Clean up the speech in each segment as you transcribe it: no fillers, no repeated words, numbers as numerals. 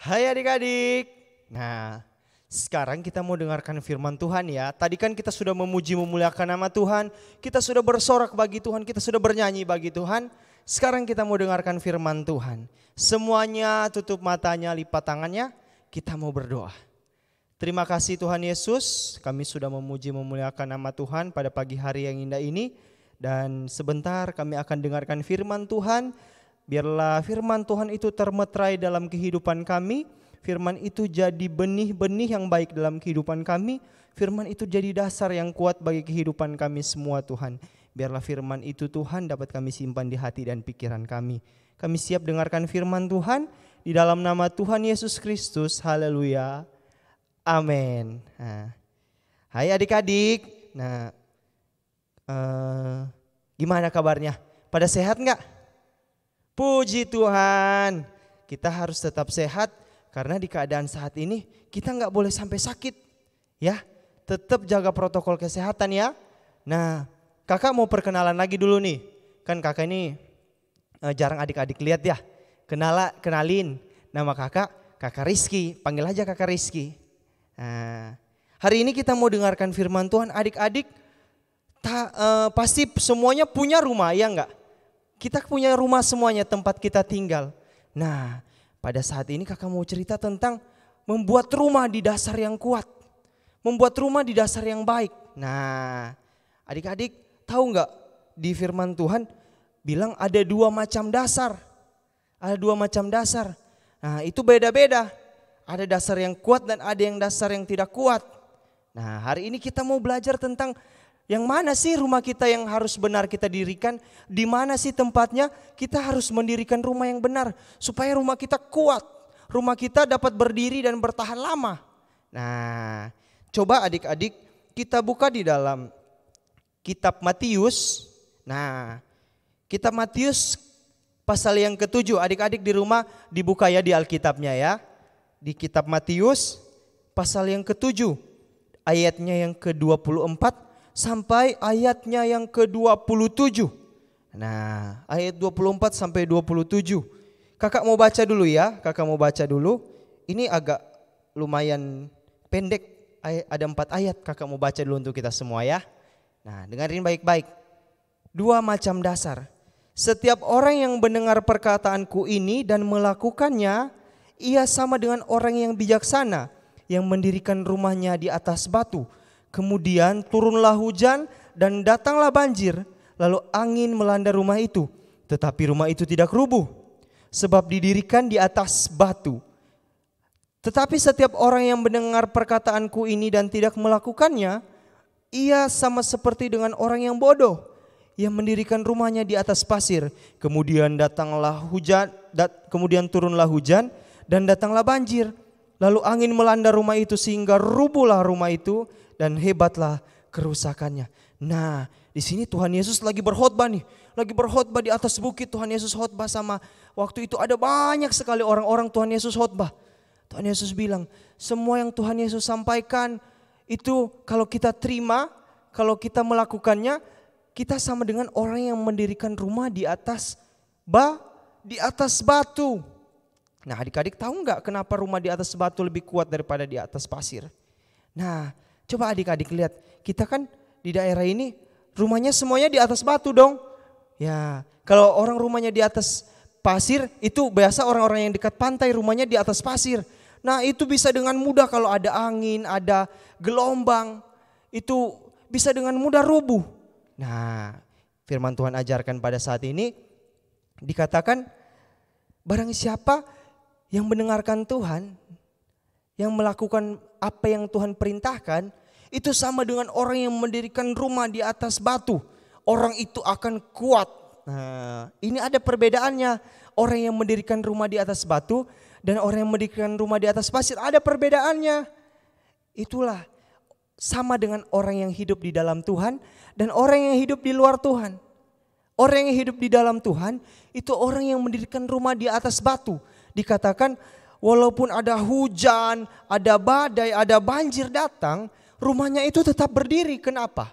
Hai adik-adik. Nah, sekarang kita mau dengarkan firman Tuhan ya. Tadi kan kita sudah memuji memuliakan nama Tuhan. Kita sudah bersorak bagi Tuhan, kita sudah bernyanyi bagi Tuhan. Sekarang kita mau dengarkan firman Tuhan. Semuanya tutup matanya, lipat tangannya. Kita mau berdoa. Terima kasih Tuhan Yesus, kami sudah memuji memuliakan nama Tuhan pada pagi hari yang indah ini. Dan sebentar kami akan dengarkan firman Tuhan. Biarlah firman Tuhan itu termeterai dalam kehidupan kami. Firman itu jadi benih-benih yang baik dalam kehidupan kami. Firman itu jadi dasar yang kuat bagi kehidupan kami semua Tuhan. Biarlah firman itu Tuhan dapat kami simpan di hati dan pikiran kami. Kami siap dengarkan firman Tuhan di dalam nama Tuhan Yesus Kristus. Haleluya. Amin. Nah, hai adik-adik. Nah, gimana kabarnya? Pada sehat nggak? Puji Tuhan, kita harus tetap sehat karena di keadaan saat ini kita nggak boleh sampai sakit, ya. Tetap jaga protokol kesehatan ya. Nah, kakak mau perkenalan lagi dulu nih. Kan kakak ini jarang adik-adik lihat ya. Kenalin nama kakak Rizky. Panggil aja kakak Rizky. Nah, hari ini kita mau dengarkan firman Tuhan. Adik-adik pasti semuanya punya rumah, ya enggak? Kita punya rumah semuanya, tempat kita tinggal. Nah, pada saat ini kakak mau cerita tentang membuat rumah di dasar yang kuat. Membuat rumah di dasar yang baik. Nah, adik-adik tahu enggak di firman Tuhan bilang ada dua macam dasar. Ada dua macam dasar. Nah, itu beda-beda. Ada dasar yang kuat dan ada yang dasar yang tidak kuat. Nah, hari ini kita mau belajar tentang yang mana sih rumah kita yang harus benar kita dirikan? Di mana sih tempatnya kita harus mendirikan rumah yang benar supaya rumah kita kuat, rumah kita dapat berdiri dan bertahan lama. Nah, coba adik-adik kita buka di dalam kitab Matius. Nah, kitab Matius pasal yang ke-7. Adik-adik di rumah dibuka ya di Alkitabnya ya. Di kitab Matius pasal yang ke-7 ayatnya yang ke-24 sampai ayatnya yang ke-27. Nah, ayat 24 sampai 27. Kakak mau baca dulu ya, kakak mau baca dulu. Ini agak lumayan pendek, ada 4 ayat. Kakak mau baca dulu untuk kita semua ya. Nah, dengerin baik-baik. Dua macam dasar. Setiap orang yang mendengar perkataanku ini dan melakukannya, ia sama dengan orang yang bijaksana yang mendirikan rumahnya di atas batu. Kemudian turunlah hujan dan datanglah banjir, lalu angin melanda rumah itu. Tetapi rumah itu tidak rubuh, sebab didirikan di atas batu. Tetapi setiap orang yang mendengar perkataanku ini dan tidak melakukannya, ia sama seperti dengan orang yang bodoh, yang mendirikan rumahnya di atas pasir. Kemudian turunlah hujan dan datanglah banjir. Lalu angin melanda rumah itu sehingga rubuhlah rumah itu. Dan hebatlah kerusakannya. Nah, di sini Tuhan Yesus lagi berkhotbah nih. Lagi berkhotbah di atas bukit. Tuhan Yesus khotbah sama waktu itu ada banyak sekali orang-orang Tuhan Yesus khotbah. Tuhan Yesus bilang, semua yang Tuhan Yesus sampaikan itu kalau kita terima, kalau kita melakukannya, kita sama dengan orang yang mendirikan rumah di atas batu. Nah, adik-adik tahu nggak kenapa rumah di atas batu lebih kuat daripada di atas pasir? Nah, coba adik-adik lihat, kita kan di daerah ini rumahnya semuanya di atas batu dong. Ya, kalau orang rumahnya di atas pasir itu biasa orang-orang yang dekat pantai rumahnya di atas pasir. Nah, itu bisa dengan mudah kalau ada angin, ada gelombang, itu bisa dengan mudah rubuh. Nah, firman Tuhan ajarkan pada saat ini dikatakan barang siapa yang mendengarkan Tuhan, yang melakukan apa yang Tuhan perintahkan, itu sama dengan orang yang mendirikan rumah di atas batu. Orang itu akan kuat. Nah, ini ada perbedaannya. Orang yang mendirikan rumah di atas batu dan orang yang mendirikan rumah di atas pasir, ada perbedaannya. Itulah sama dengan orang yang hidup di dalam Tuhan dan orang yang hidup di luar Tuhan. Orang yang hidup di dalam Tuhan itu orang yang mendirikan rumah di atas batu. Dikatakan walaupun ada hujan, ada badai, ada banjir datang, rumahnya itu tetap berdiri. Kenapa?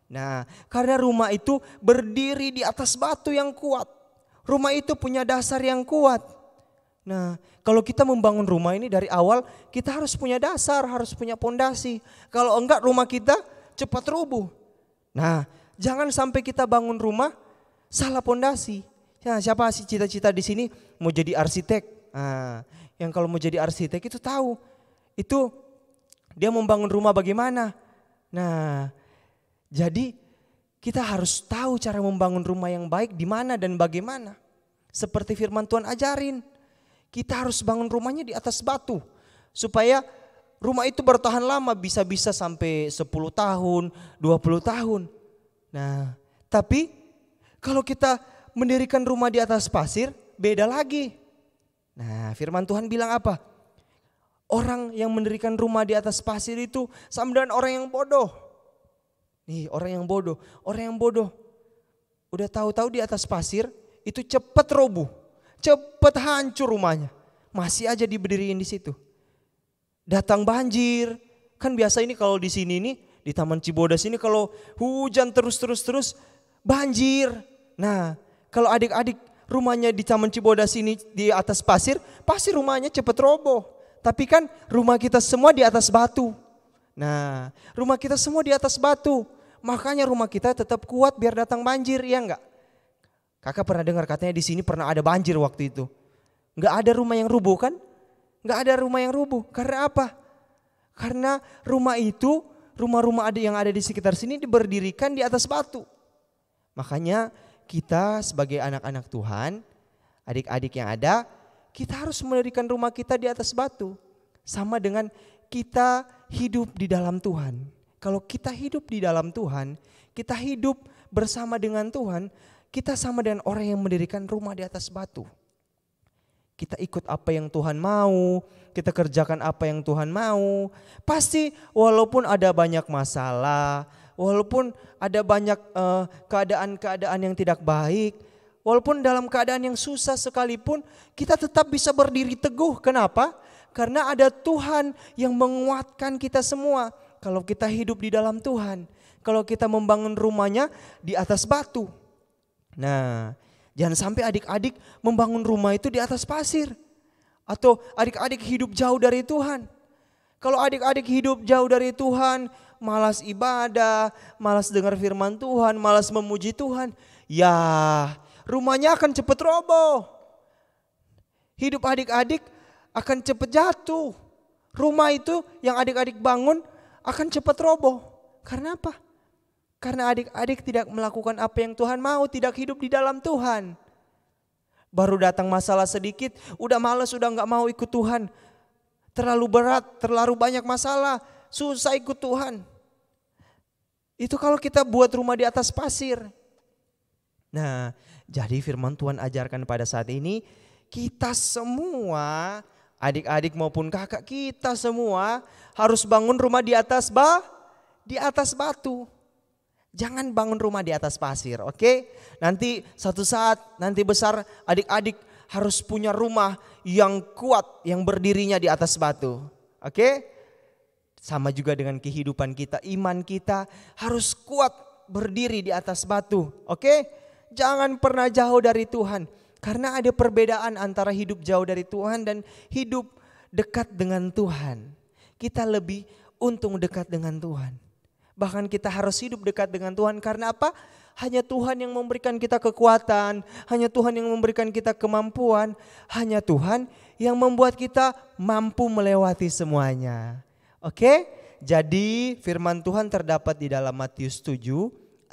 Nah, karena rumah itu berdiri di atas batu yang kuat. Rumah itu punya dasar yang kuat. Nah, kalau kita membangun rumah ini dari awal, kita harus punya dasar, harus punya pondasi. Kalau enggak rumah kita cepat rubuh. Nah, jangan sampai kita bangun rumah salah pondasi. Ya, siapa sih cita-cita di sini mau jadi arsitek? Nah, yang kalau mau jadi arsitek itu tahu, itu dia membangun rumah bagaimana. Nah, jadi kita harus tahu cara membangun rumah yang baik di mana dan bagaimana. Seperti firman Tuhan ajarin. Kita harus bangun rumahnya di atas batu supaya rumah itu bertahan lama, bisa-bisa sampai 10 tahun, 20 tahun. Nah, tapi kalau kita mendirikan rumah di atas pasir, beda lagi. Nah, firman Tuhan bilang apa? Orang yang mendirikan rumah di atas pasir itu sama dengan orang yang bodoh. Nih, orang yang bodoh. Orang yang bodoh udah tahu-tahu di atas pasir itu cepat roboh. Cepat hancur rumahnya. Masih aja diberdiriin di situ. Datang banjir. Kan biasa ini kalau di sini nih, di Taman Cibodas ini kalau hujan terus banjir. Nah, kalau adik-adik rumahnya di Taman Cibodas ini di atas pasir, pasti rumahnya cepat roboh. Tapi kan rumah kita semua di atas batu. Nah, rumah kita semua di atas batu. Makanya rumah kita tetap kuat biar datang banjir, ya enggak? Kakak pernah dengar katanya di sini pernah ada banjir waktu itu. Enggak ada rumah yang rubuh kan? Enggak ada rumah yang rubuh. Karena apa? Karena rumah itu, rumah-rumah yang ada di sekitar sini diberdirikan di atas batu. Makanya kita sebagai anak-anak Tuhan, adik-adik yang ada, kita harus mendirikan rumah kita di atas batu. Sama dengan kita hidup di dalam Tuhan. Kalau kita hidup di dalam Tuhan, kita hidup bersama dengan Tuhan, kita sama dengan orang yang mendirikan rumah di atas batu. Kita ikut apa yang Tuhan mau, kita kerjakan apa yang Tuhan mau. Pasti walaupun ada banyak masalah, walaupun ada banyak keadaan-keadaan yang tidak baik, walaupun dalam keadaan yang susah sekalipun, kita tetap bisa berdiri teguh. Kenapa? Karena ada Tuhan yang menguatkan kita semua. Kalau kita hidup di dalam Tuhan, kalau kita membangun rumahnya di atas batu. Nah, jangan sampai adik-adik membangun rumah itu di atas pasir. Atau adik-adik hidup jauh dari Tuhan. Kalau adik-adik hidup jauh dari Tuhan, malas ibadah, malas dengar firman Tuhan, malas memuji Tuhan, ya rumahnya akan cepat roboh. Hidup adik-adik akan cepat jatuh. Rumah itu yang adik-adik bangun akan cepat roboh. Karena apa? Karena adik-adik tidak melakukan apa yang Tuhan mau, tidak hidup di dalam Tuhan. Baru datang masalah sedikit, udah malas, udah gak mau ikut Tuhan. Terlalu berat, terlalu banyak masalah, susah ikut Tuhan. Itu kalau kita buat rumah di atas pasir. Nah, jadi firman Tuhan ajarkan pada saat ini, kita semua, adik-adik maupun kakak, kita semua harus bangun rumah di atas batu. Jangan bangun rumah di atas pasir, oke? Nanti satu saat, nanti besar adik-adik harus punya rumah yang kuat, yang berdirinya di atas batu, oke? Sama juga dengan kehidupan kita, iman kita harus kuat berdiri di atas batu, oke? Jangan pernah jauh dari Tuhan, karena ada perbedaan antara hidup jauh dari Tuhan dan hidup dekat dengan Tuhan. Kita lebih untung dekat dengan Tuhan. Bahkan kita harus hidup dekat dengan Tuhan karena apa? Hanya Tuhan yang memberikan kita kekuatan, hanya Tuhan yang memberikan kita kemampuan, hanya Tuhan yang membuat kita mampu melewati semuanya. Oke? Jadi firman Tuhan terdapat di dalam Matius 7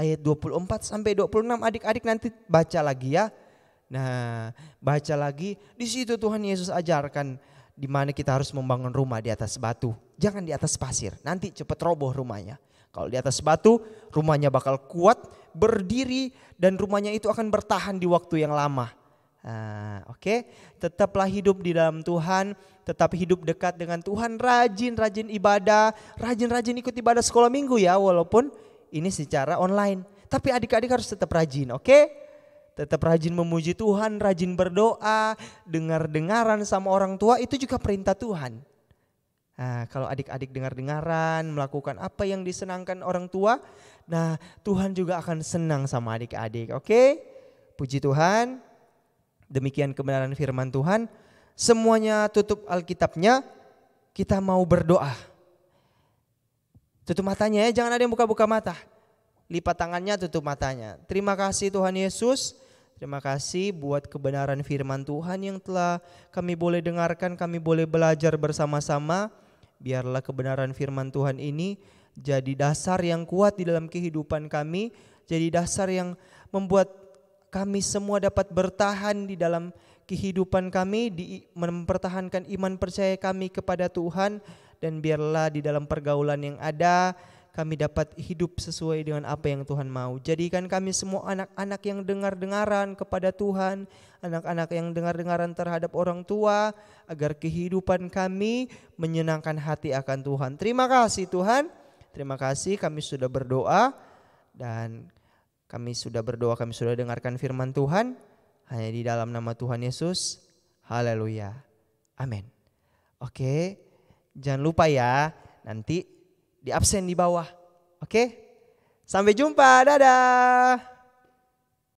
ayat 24 sampai 26. Adik-adik nanti baca lagi ya. Nah, baca lagi. Di situ Tuhan Yesus ajarkan di mana kita harus membangun rumah di atas batu. Jangan di atas pasir, nanti cepat roboh rumahnya. Kalau di atas batu, rumahnya bakal kuat, berdiri, dan rumahnya itu akan bertahan di waktu yang lama. Nah, oke. Tetaplah hidup di dalam Tuhan, tetap hidup dekat dengan Tuhan, rajin-rajin ibadah, rajin-rajin ikut ibadah sekolah minggu ya, walaupun ini secara online. Tapi adik-adik harus tetap rajin, oke? Tetap rajin memuji Tuhan, rajin berdoa, dengar-dengaran sama orang tua, itu juga perintah Tuhan. Nah, kalau adik-adik dengar-dengaran, melakukan apa yang disenangkan orang tua, nah Tuhan juga akan senang sama adik-adik, oke? Puji Tuhan, demikian kebenaran firman Tuhan. semuanya tutup Alkitabnya, kita mau berdoa. Tutup matanya ya, jangan ada yang buka-buka mata. Lipat tangannya, tutup matanya. Terima kasih Tuhan Yesus. Terima kasih buat kebenaran firman Tuhan yang telah kami boleh dengarkan, kami boleh belajar bersama-sama. Biarlah kebenaran firman Tuhan ini jadi dasar yang kuat di dalam kehidupan kami, jadi dasar yang membuat kami semua dapat bertahan di dalam kehidupan kami, mempertahankan iman percaya kami kepada Tuhan. Dan biarlah di dalam pergaulan yang ada kami dapat hidup sesuai dengan apa yang Tuhan mau. Jadikan kami semua anak-anak yang dengar-dengaran kepada Tuhan, anak-anak yang dengar-dengaran terhadap orang tua, agar kehidupan kami menyenangkan hati akan Tuhan. Terima kasih Tuhan, terima kasih kami sudah berdoa, dan kami sudah dengarkan firman Tuhan, hanya di dalam nama Tuhan Yesus. Haleluya, amin. Oke, jangan lupa ya, nanti di absen di bawah. Oke? Sampai jumpa, dadah.